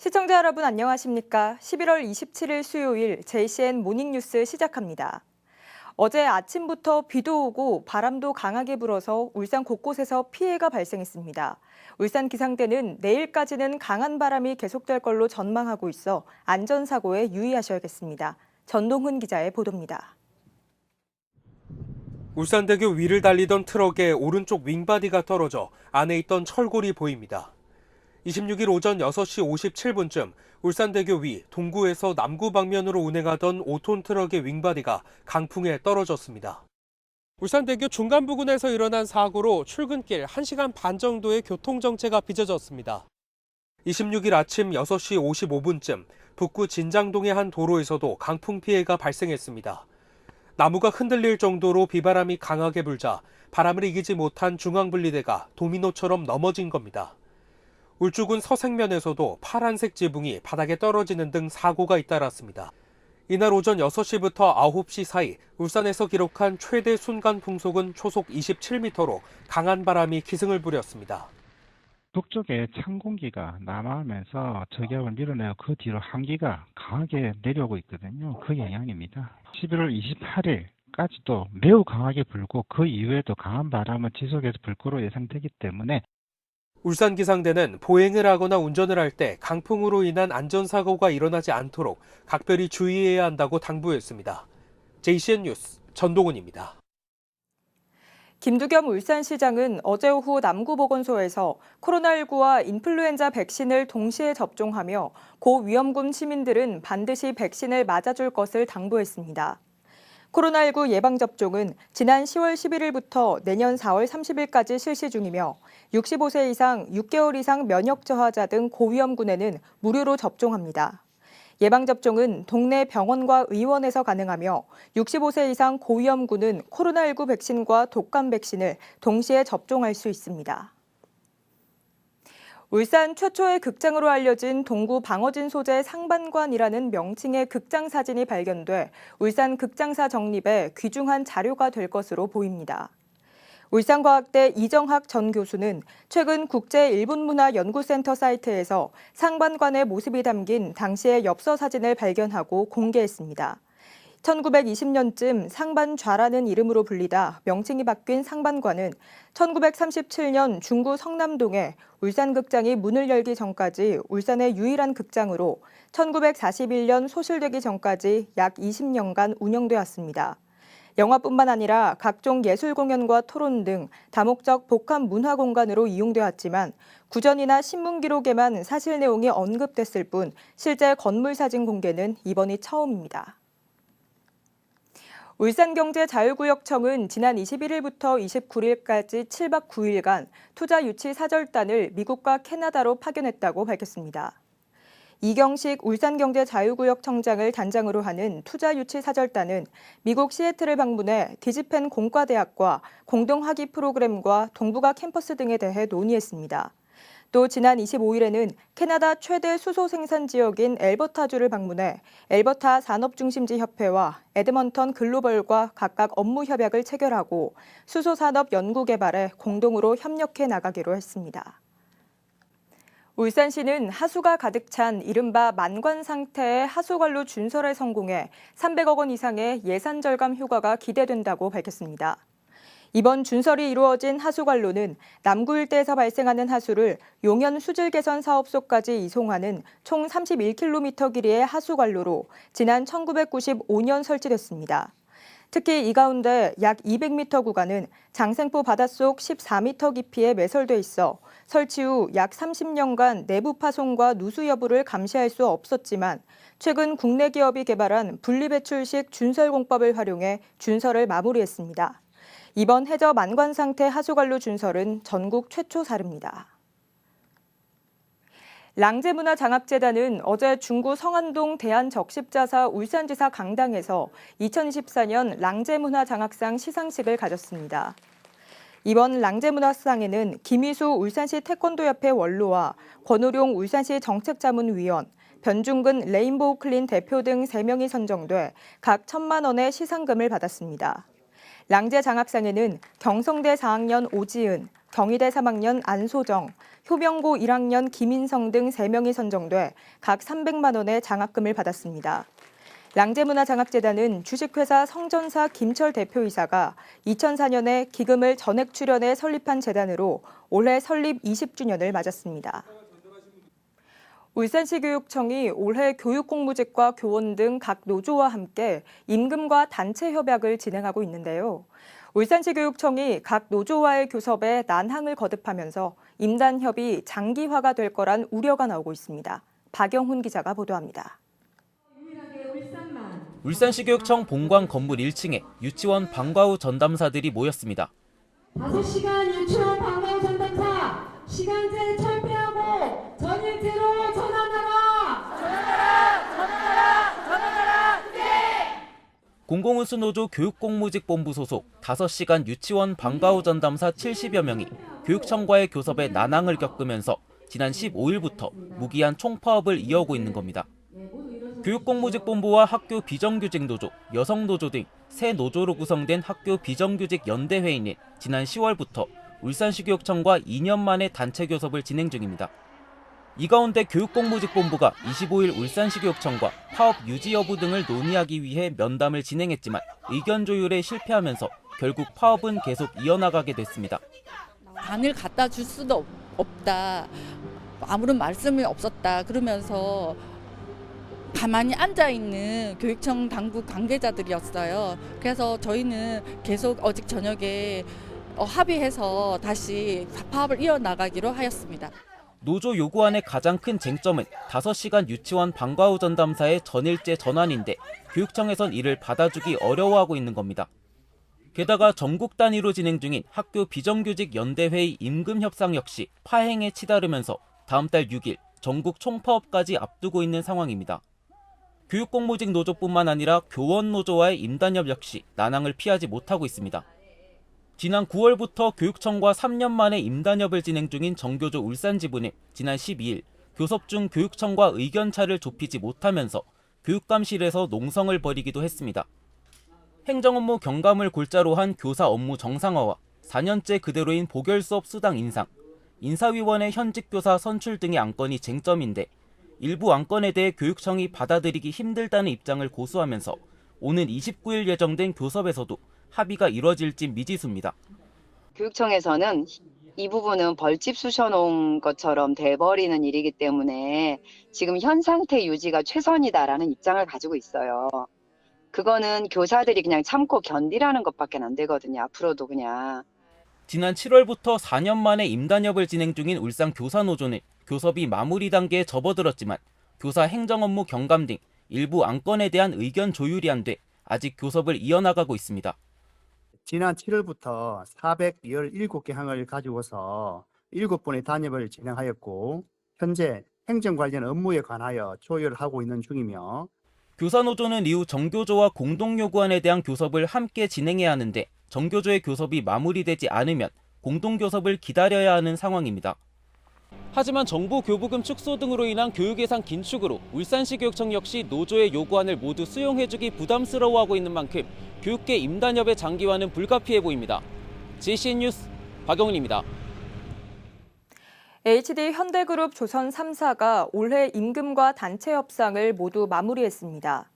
시청자 여러분 안녕하십니까? 11월 27일 수요일 JCN 모닝뉴스 시작합니다. 어제 아침부터 비도 오고 바람도 강하게 불어서 울산 곳곳에서 피해가 발생했습니다. 울산 기상대는 내일까지는 강한 바람이 계속될 걸로 전망하고 있어 안전사고에 유의하셔야겠습니다. 전동훈 기자의 보도입니다. 울산대교 위를 달리던 트럭의 오른쪽 윙바디가 떨어져 안에 있던 철골이 보입니다. 26일 오전 6시 57분쯤 울산대교 위 동구에서 남구 방면으로 운행하던 5톤 트럭의 윙바디가 강풍에 떨어졌습니다. 울산대교 중간 부근에서 일어난 사고로 출근길 1시간 반 정도의 교통정체가 빚어졌습니다. 26일 아침 6시 55분쯤 북구 진장동의 한 도로에서도 강풍 피해가 발생했습니다. 나무가 흔들릴 정도로 비바람이 강하게 불자 바람을 이기지 못한 중앙분리대가 도미노처럼 넘어진 겁니다. 울주군 서생면에서도 파란색 지붕이 바닥에 떨어지는 등 사고가 잇따랐습니다. 이날 오전 6시부터 9시 사이 울산에서 기록한 최대 순간 풍속은 초속 27m로 강한 바람이 기승을 부렸습니다. 북쪽에 찬 공기가 남하하면서 저기압을 밀어내고 그 뒤로 한기가 강하게 내려오고 있거든요. 그 영향입니다. 11월 28일까지도 매우 강하게 불고 그 이후에도 강한 바람은 지속해서 불 거로 예상되기 때문에 울산기상대는 보행을 하거나 운전을 할 때 강풍으로 인한 안전사고가 일어나지 않도록 각별히 주의해야 한다고 당부했습니다. JCN 뉴스 전동훈입니다. 김두겸 울산시장은 어제 오후 남구보건소에서 코로나19와 인플루엔자 백신을 동시에 접종하며 고위험군 시민들은 반드시 백신을 맞아줄 것을 당부했습니다. 코로나19 예방접종은 지난 10월 11일부터 내년 4월 30일까지 실시 중이며 65세 이상 6개월 이상 면역 저하자 등 고위험군에는 무료로 접종합니다. 예방접종은 동네 병원과 의원에서 가능하며 65세 이상 고위험군은 코로나19 백신과 독감 백신을 동시에 접종할 수 있습니다. 울산 최초의 극장으로 알려진 동구 방어진 소재 상반관이라는 명칭의 극장 사진이 발견돼 울산 극장사 정립에 귀중한 자료가 될 것으로 보입니다. 울산과학대 이정학 전 교수는 최근 국제일본문화연구센터 사이트에서 상반관의 모습이 담긴 당시의 엽서 사진을 발견하고 공개했습니다. 1920년쯤 상반좌라는 이름으로 불리다 명칭이 바뀐 상반관은 1937년 중구 성남동에 울산극장이 문을 열기 전까지 울산의 유일한 극장으로 1941년 소실되기 전까지 약 20년간 운영되었습니다. 영화뿐만 아니라 각종 예술 공연과 토론 등 다목적 복합 문화 공간으로 이용되었지만 구전이나 신문 기록에만 사실 내용이 언급됐을 뿐 실제 건물 사진 공개는 이번이 처음입니다. 울산경제자유구역청은 지난 21일부터 29일까지 7박 9일간 투자 유치 사절단을 미국과 캐나다로 파견했다고 밝혔습니다. 이경식 울산경제자유구역청장을 단장으로 하는 투자 유치 사절단은 미국 시애틀을 방문해 디지펜 공과대학과 공동학위 프로그램과 동북아 캠퍼스 등에 대해 논의했습니다. 또 지난 25일에는 캐나다 최대 수소 생산 지역인 엘버타주를 방문해 엘버타 산업중심지협회와 에드먼턴 글로벌과 각각 업무 협약을 체결하고 수소 산업 연구 개발에 공동으로 협력해 나가기로 했습니다. 울산시는 하수가 가득 찬 이른바 만관 상태의 하수관로 준설에 성공해 300억 원 이상의 예산 절감 효과가 기대된다고 밝혔습니다. 이번 준설이 이루어진 하수관로는 남구 일대에서 발생하는 하수를 용현 수질 개선 사업소까지 이송하는 총 31km 길이의 하수관로로 지난 1995년 설치됐습니다. 특히 이 가운데 약 200m 구간은 장생포 바닷속 14m 깊이에 매설돼 있어 설치 후 약 30년간 내부 파손과 누수 여부를 감시할 수 없었지만 최근 국내 기업이 개발한 분리배출식 준설공법을 활용해 준설을 마무리했습니다. 이번 해저 만관 상태 하수관로 준설은 전국 최초 사례입니다. 랑제문화장학재단은 어제 중구 성안동 대한적십자사 울산지사 강당에서 2024년 랑제문화장학상 시상식을 가졌습니다. 이번 랑제문학상에는 김희수 울산시 태권도협회 원로와 권오룡 울산시 정책자문위원, 변중근 레인보우 클린 대표 등 3명이 선정돼 각 1,000만 원의 시상금을 받았습니다. 랑제 장학상에는 경성대 4학년 오지은, 경희대 3학년 안소정, 효명고 1학년 김인성 등 3명이 선정돼 각 300만 원의 장학금을 받았습니다. 랑제문화장학재단은 주식회사 성전사 김철 대표이사가 2004년에 기금을 전액 출연해 설립한 재단으로 올해 설립 20주년을 맞았습니다. 울산시 교육청이 올해 교육공무직과 교원 등 각 노조와 함께 임금과 단체 협약을 진행하고 있는데요. 울산시 교육청이 각 노조와의 교섭에 난항을 거듭하면서 임단협이 장기화가 될 거란 우려가 나오고 있습니다. 박영훈 기자가 보도합니다. 울산시 교육청 본관 건물 1층에 유치원 방과 후 전담사들이 모였습니다. 5시간 유치원 방과 후 전담사, 시간제 철폐하고 전일제로 전환하라! 전환하라! 네! 공공운수노조 교육공무직본부 소속 5시간 유치원 방과 후 전담사 70여 명이 교육청과의 교섭에 난항을 겪으면서 지난 15일부터 무기한 총파업을 이어오고 있는 겁니다. 교육공무직본부와 학교 비정규직노조, 여성노조 등 새 노조로 구성된 학교 비정규직 연대회의는 지난 10월부터 울산시 교육청과 2년 만에 단체 교섭을 진행 중입니다. 이 가운데 교육공무직본부가 25일 울산시 교육청과 파업 유지 여부 등을 논의하기 위해 면담을 진행했지만 의견 조율에 실패하면서 결국 파업은 계속 이어나가게 됐습니다. 안을 갖다 줄 수도 없다. 아무런 말씀이 없었다. 그러면서 가만히 앉아있는 교육청 당국 관계자들이었어요. 그래서 저희는 계속 어제 저녁에 합의해서 다시 파업을 이어나가기로 하였습니다. 노조 요구안의 가장 큰 쟁점은 5시간 유치원 방과 후 전담사의 전일제 전환인데 교육청에선 이를 받아주기 어려워하고 있는 겁니다. 게다가 전국 단위로 진행 중인 학교 비정규직 연대회의 임금협상 역시 파행에 치달으면서 다음 달 6일 전국 총파업까지 앞두고 있는 상황입니다. 교육공무직 노조뿐만 아니라 교원 노조와의 임단협 역시 난항을 피하지 못하고 있습니다. 지난 9월부터 교육청과 3년 만에 임단협을 진행 중인 정교조 울산지부는 지난 12일 교섭 중 교육청과 의견차를 좁히지 못하면서 교육감실에서 농성을 벌이기도 했습니다. 행정업무 경감을 골자로 한 교사 업무 정상화와 4년째 그대로인 보결수업 수당 인상, 인사위원회 현직 교사 선출 등의 안건이 쟁점인데 일부 안건에 대해 교육청이 받아들이기 힘들다는 입장을 고수하면서 오는 29일 예정된 교섭에서도 합의가 이뤄질지 미지수입니다. 교육청에서는 이 부분은 벌집 쑤셔놓은 것처럼 돼버리는 일이기 때문에 지금 현 상태 유지가 최선이다라는 입장을 가지고 있어요. 그거는 교사들이 그냥 참고 견디라는 것밖에 안 되거든요. 앞으로도 그냥. 지난 7월부터 4년 만에 임단협을 진행 중인 울산 교사노조는 교섭이 마무리 단계에 접어들었지만 교사 행정업무 경감 등 일부 안건에 대한 의견 조율이 안 돼 아직 교섭을 이어나가고 있습니다. 지난 7월부터 417개 항을 가지고서 7번의 단협을 진행하였고 현재 행정 관련 업무에 관하여 조율하고 있는 중이며 교사노조는 이후 정교조와 공동요구안에 대한 교섭을 함께 진행해야 하는데 정교조의 교섭이 마무리되지 않으면 공동교섭을 기다려야 하는 상황입니다. 하지만 정부 교부금 축소 등으로 인한 교육 예산 긴축으로 울산시 교육청 역시 노조의 요구안을 모두 수용해주기 부담스러워하고 있는 만큼 교육계 임단협의 장기화는 불가피해 보입니다. GCN 뉴스 박영훈입니다. HD 현대그룹 조선 3사가 올해 임금과 단체 협상을 모두 마무리했습니다.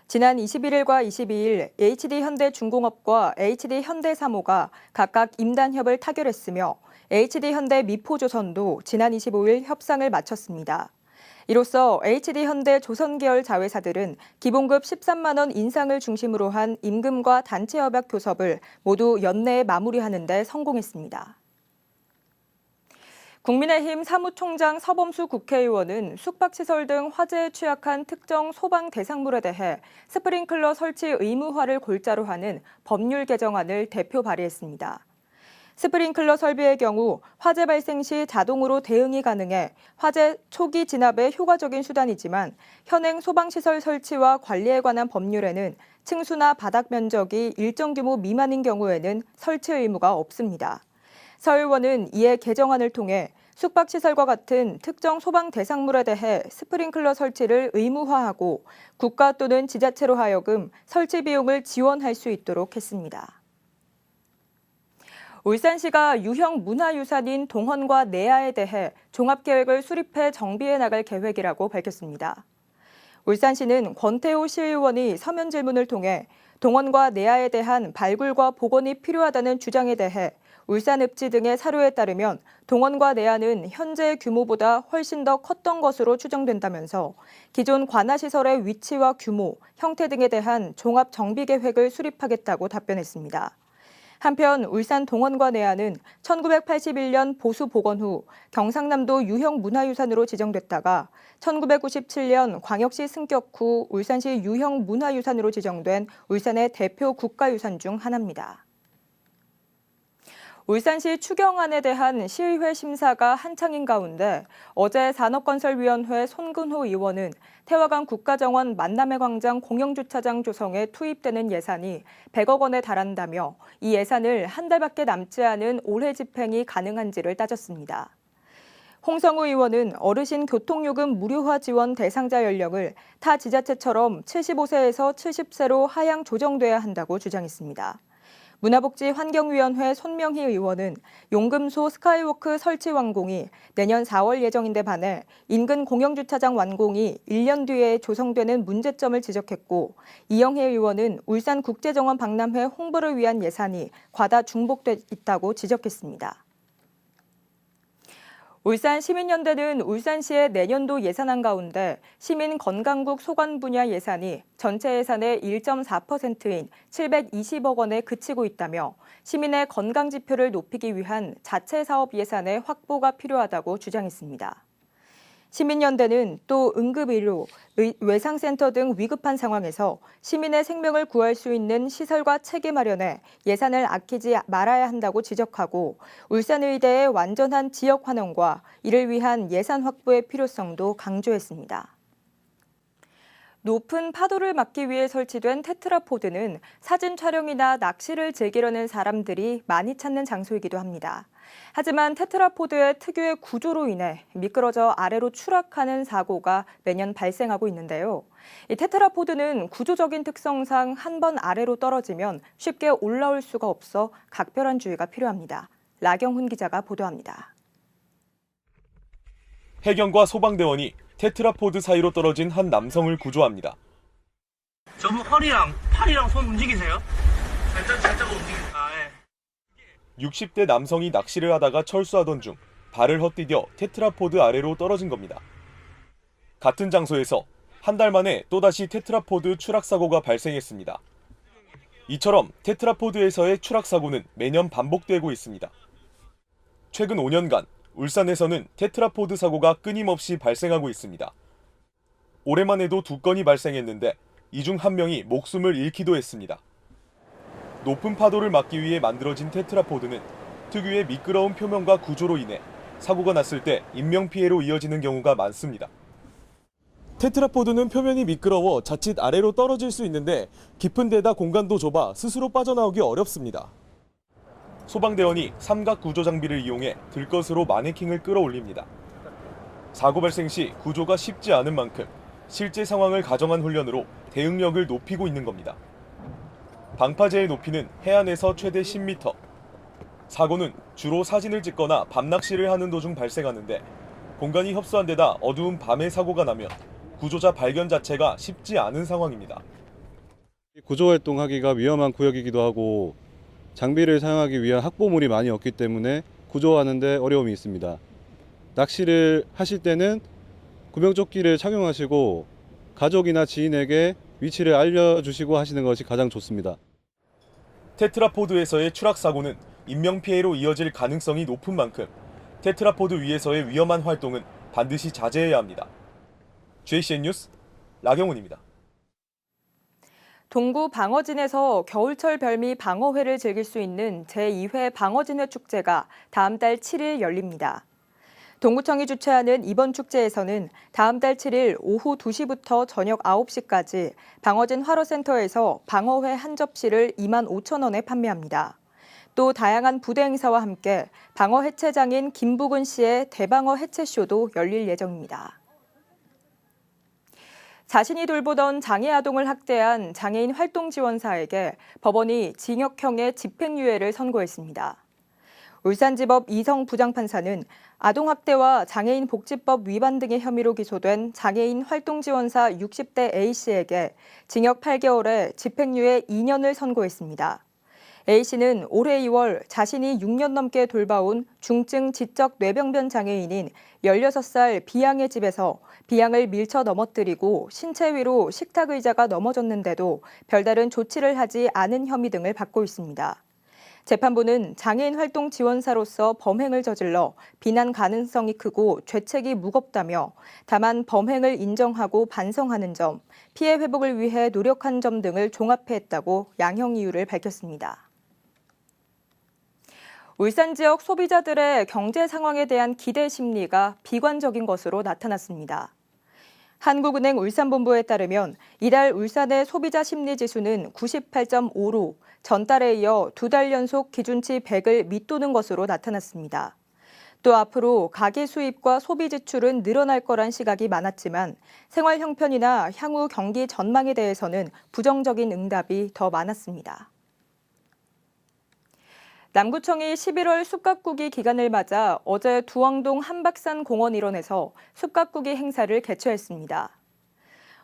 지난 21일과 22일 HD 현대중공업과 HD 현대사모가 각각 임단협을 타결했으며 HD 현대 미포조선도 지난 25일 협상을 마쳤습니다. 이로써 HD 현대 조선계열 자회사들은 기본급 13만 원 인상을 중심으로 한 임금과 단체 협약 교섭을 모두 연내에 마무리하는 데 성공했습니다. 국민의힘 사무총장 서범수 국회의원은 숙박시설 등 화재에 취약한 특정 소방 대상물에 대해 스프링클러 설치 의무화를 골자로 하는 법률 개정안을 대표 발의했습니다. 스프링클러 설비의 경우 화재 발생 시 자동으로 대응이 가능해 화재 초기 진압에 효과적인 수단이지만 현행 소방시설 설치와 관리에 관한 법률에는 층수나 바닥 면적이 일정 규모 미만인 경우에는 설치 의무가 없습니다. 서 의원은 이에 개정안을 통해 숙박시설과 같은 특정 소방 대상물에 대해 스프링클러 설치를 의무화하고 국가 또는 지자체로 하여금 설치 비용을 지원할 수 있도록 했습니다. 울산시가 유형 문화유산인 동헌과 내야에 대해 종합계획을 수립해 정비해 나갈 계획이라고 밝혔습니다. 울산시는 권태호 시의원이 서면 질문을 통해 동헌과 내야에 대한 발굴과 복원이 필요하다는 주장에 대해 울산읍지 등의 사료에 따르면 동헌과 내야는 현재 규모보다 훨씬 더 컸던 것으로 추정된다면서 기존 관아시설의 위치와 규모, 형태 등에 대한 종합 정비 계획을 수립하겠다고 답변했습니다. 한편 울산 동헌과 내야는 1981년 보수 복원 후 경상남도 유형 문화유산으로 지정됐다가 1997년 광역시 승격 후 울산시 유형 문화유산으로 지정된 울산의 대표 국가유산 중 하나입니다. 울산시 추경안에 대한 시의회 심사가 한창인 가운데 어제 산업건설위원회 손근호 의원은 태화강 국가정원 만남의 광장 공영주차장 조성에 투입되는 예산이 100억 원에 달한다며 이 예산을 한 달밖에 남지 않은 올해 집행이 가능한지를 따졌습니다. 홍성우 의원은 어르신 교통요금 무료화 지원 대상자 연령을 타 지자체처럼 75세에서 70세로 하향 조정돼야 한다고 주장했습니다. 문화복지환경위원회 손명희 의원은 용금소 스카이워크 설치 완공이 내년 4월 예정인데 반해 인근 공영주차장 완공이 1년 뒤에 조성되는 문제점을 지적했고 이영혜 의원은 울산국제정원 박람회 홍보를 위한 예산이 과다 중복돼 있다고 지적했습니다. 울산 시민연대는 울산시의 내년도 예산안 가운데 시민건강국 소관 분야 예산이 전체 예산의 1.4%인 720억 원에 그치고 있다며 시민의 건강 지표를 높이기 위한 자체 사업 예산의 확보가 필요하다고 주장했습니다. 시민연대는 또 응급의료, 외상센터 등 위급한 상황에서 시민의 생명을 구할 수 있는 시설과 체계 마련에 예산을 아끼지 말아야 한다고 지적하고 울산의대의 완전한 지역 환원과 이를 위한 예산 확보의 필요성도 강조했습니다. 높은 파도를 막기 위해 설치된 테트라포드는 사진 촬영이나 낚시를 즐기려는 사람들이 많이 찾는 장소이기도 합니다. 하지만 테트라포드의 특유의 구조로 인해 미끄러져 아래로 추락하는 사고가 매년 발생하고 있는데요. 이 테트라포드는 구조적인 특성상 한 번 아래로 떨어지면 쉽게 올라올 수가 없어 각별한 주의가 필요합니다. 라경훈 기자가 보도합니다. 해경과 소방대원이 테트라포드 사이로 떨어진 한 남성을 구조합니다. 저분 허리랑 팔이랑 손 움직이세요? 살짝 움직이세요. 60대 남성이 낚시를 하다가 철수하던 중 발을 헛디뎌 테트라포드 아래로 떨어진 겁니다. 같은 장소에서 한 달 만에 또다시 테트라포드 추락사고가 발생했습니다. 이처럼 테트라포드에서의 추락사고는 매년 반복되고 있습니다. 최근 5년간 울산에서는 테트라포드 사고가 끊임없이 발생하고 있습니다. 올해만 해도 2건이 발생했는데 이 중 한 명이 목숨을 잃기도 했습니다. 높은 파도를 막기 위해 만들어진 테트라포드는 특유의 미끄러운 표면과 구조로 인해 사고가 났을 때 인명피해로 이어지는 경우가 많습니다. 테트라포드는 표면이 미끄러워 자칫 아래로 떨어질 수 있는데 깊은 데다 공간도 좁아 스스로 빠져나오기 어렵습니다. 소방대원이 삼각 구조 장비를 이용해 들것으로 마네킹을 끌어올립니다. 사고 발생 시 구조가 쉽지 않은 만큼 실제 상황을 가정한 훈련으로 대응력을 높이고 있는 겁니다. 방파제의 높이는 해안에서 최대 10m. 사고는 주로 사진을 찍거나 밤낚시를 하는 도중 발생하는데 공간이 협소한 데다 어두운 밤에 사고가 나면 구조자 발견 자체가 쉽지 않은 상황입니다. 구조활동하기가 위험한 구역이기도 하고 장비를 사용하기 위한 확보물이 많이 없기 때문에 구조하는 데 어려움이 있습니다. 낚시를 하실 때는 구명조끼를 착용하시고 가족이나 지인에게 위치를 알려주시고 하시는 것이 가장 좋습니다. 테트라포드에서의 추락사고는 인명피해로 이어질 가능성이 높은 만큼 테트라포드 위에서의 위험한 활동은 반드시 자제해야 합니다. JCN 뉴스 라경훈입니다. 동구 방어진에서 겨울철 별미 방어회를 즐길 수 있는 제2회 방어진회 축제가 다음 달 7일 열립니다. 동구청이 주최하는 이번 축제에서는 다음 달 7일 오후 2시부터 저녁 9시까지 방어진 활어센터에서 방어회 한 접시를 25,000원에 판매합니다. 또 다양한 부대 행사와 함께 방어 해체장인 김부근 씨의 대방어 해체쇼도 열릴 예정입니다. 자신이 돌보던 장애 아동을 학대한 장애인 활동지원사에게 법원이 징역형의 집행유예를 선고했습니다. 울산지법 이성 부장판사는 아동학대와 장애인 복지법 위반 등의 혐의로 기소된 장애인 활동지원사 60대 A씨에게 징역 8개월에 집행유예 2년을 선고했습니다. A씨는 올해 2월 자신이 6년 넘게 돌봐온 중증 지적 뇌병변 장애인인 16살 B양의 집에서 B양을 밀쳐 넘어뜨리고 신체 위로 식탁 의자가 넘어졌는데도 별다른 조치를 하지 않은 혐의 등을 받고 있습니다. 재판부는 장애인 활동 지원사로서 범행을 저질러 비난 가능성이 크고 죄책이 무겁다며 다만 범행을 인정하고 반성하는 점, 피해 회복을 위해 노력한 점 등을 종합했다고 양형 이유를 밝혔습니다. 울산 지역 소비자들의 경제 상황에 대한 기대 심리가 비관적인 것으로 나타났습니다. 한국은행 울산본부에 따르면 이달 울산의 소비자 심리지수는 98.5로 전달에 이어 2달 연속 기준치 100을 밑도는 것으로 나타났습니다. 또 앞으로 가계 수입과 소비 지출은 늘어날 거란 시각이 많았지만 생활 형편이나 향후 경기 전망에 대해서는 부정적인 응답이 더 많았습니다. 남구청이 11월 숲가꾸기 기간을 맞아 어제 두왕동 한박산 공원 일원에서 숲가꾸기 행사를 개최했습니다.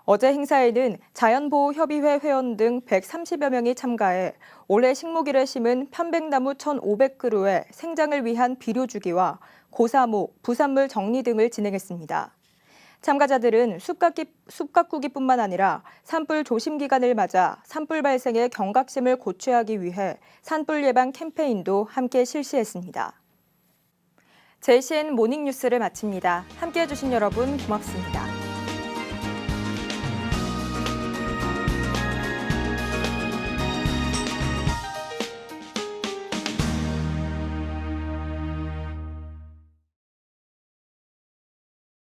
어제 행사에는 자연보호협의회 회원 등 130여 명이 참가해 올해 식목일에 심은 편백나무 1,500그루의 생장을 위한 비료 주기와 고사목, 부산물 정리 등을 진행했습니다. 참가자들은 숲가꾸기뿐만 아니라 산불 조심 기간을 맞아 산불 발생의 경각심을 고취하기 위해 산불 예방 캠페인도 함께 실시했습니다. JCN 모닝뉴스를 마칩니다. 함께해 주신 여러분 고맙습니다.